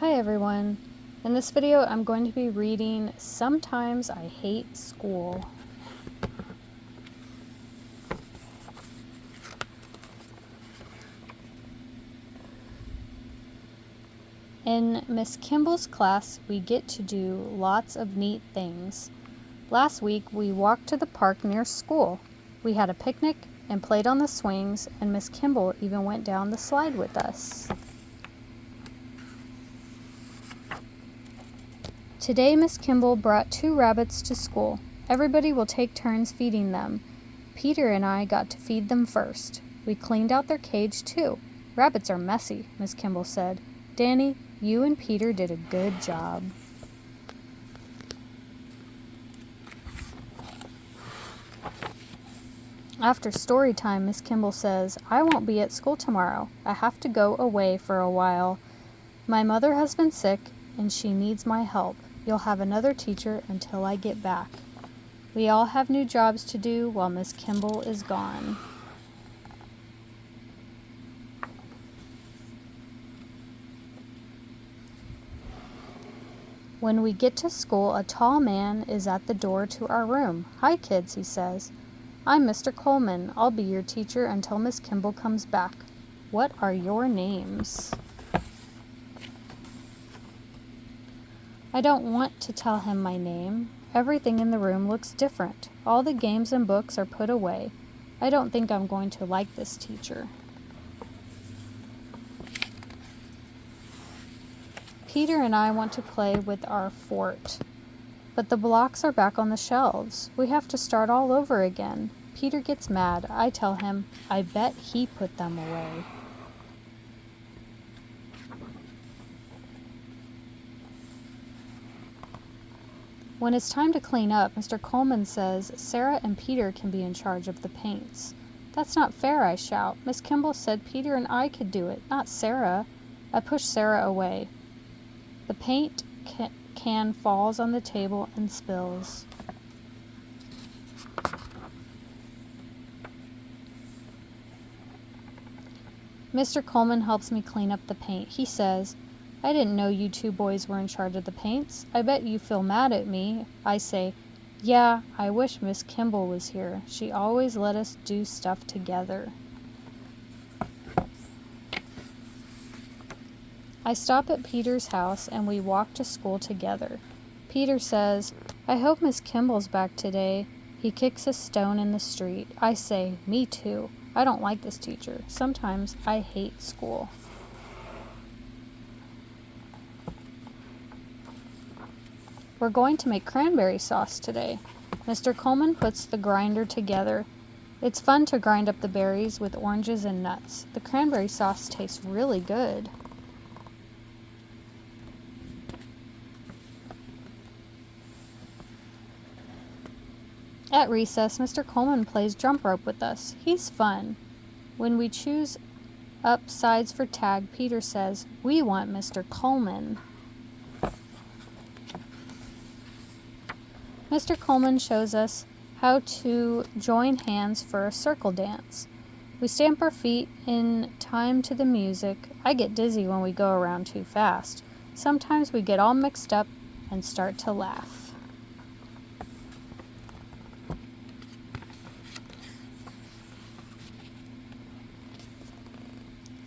Hi everyone. In this video I'm going to be reading Sometimes I Hate School. In Miss Kimball's class we get to do lots of neat things. Last week we walked to the park near school. We had a picnic and played on the swings, and Miss Kimball even went down the slide with us. Today, Miss Kimball brought 2 rabbits to school. Everybody will take turns feeding them. Peter and I got to feed them first. We cleaned out their cage, too. Rabbits are messy, Miss Kimball said. Danny, you and Peter did a good job. After story time, Miss Kimball says, I won't be at school tomorrow. I have to go away for a while. My mother has been sick, and she needs my help. You'll have another teacher until I get back. We all have new jobs to do while Miss Kimball is gone. When we get to school, a tall man is at the door to our room. Hi, kids, he says. I'm Mr. Coleman. I'll be your teacher until Miss Kimball comes back. What are your names? I don't want to tell him my name. Everything in the room looks different. All the games and books are put away. I don't think I'm going to like this teacher. Peter and I want to play with our fort, but the blocks are back on the shelves. We have to start all over again. Peter gets mad. I tell him, I bet he put them away. When it's time to clean up, Mr. Coleman says Sarah and Peter can be in charge of the paints. That's not fair, I shout. Miss Kimball said Peter and I could do it, not Sarah. I push Sarah away. The paint can falls on the table and spills. Mr. Coleman helps me clean up the paint. He says, I didn't know you 2 boys were in charge of the paints. I bet you feel mad at me. I say, yeah, I wish Miss Kimball was here. She always let us do stuff together. I stop at Peter's house and we walk to school together. Peter says, I hope Miss Kimball's back today. He kicks a stone in the street. I say, me too. I don't like this teacher. Sometimes I hate school. We're going to make cranberry sauce today. Mr. Coleman puts the grinder together. It's fun to grind up the berries with oranges and nuts. The cranberry sauce tastes really good. At recess, Mr. Coleman plays jump rope with us. He's fun. When we choose up sides for tag, Peter says, we want Mr. Coleman. Mr. Coleman shows us how to join hands for a circle dance. We stamp our feet in time to the music. I get dizzy when we go around too fast. Sometimes we get all mixed up and start to laugh.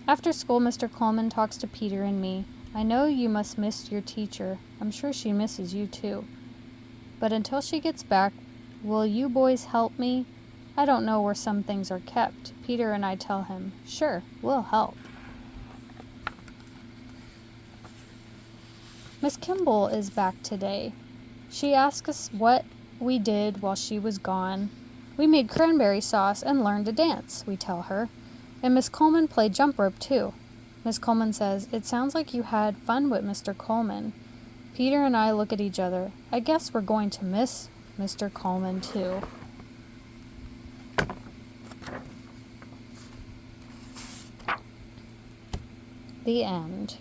After school, Mr. Coleman talks to Peter and me. I know you must miss your teacher. I'm sure she misses you too. But until she gets back, will you boys help me? I don't know where some things are kept. Peter and I tell him, sure, we'll help. Miss Kimball is back today. She asks us what we did while she was gone. We made cranberry sauce and learned to dance, we tell her. And Miss Coleman played jump rope too. Miss Coleman says, it sounds like you had fun with Mr. Coleman. Peter and I look at each other. I guess we're going to miss Mr. Coleman too. The end.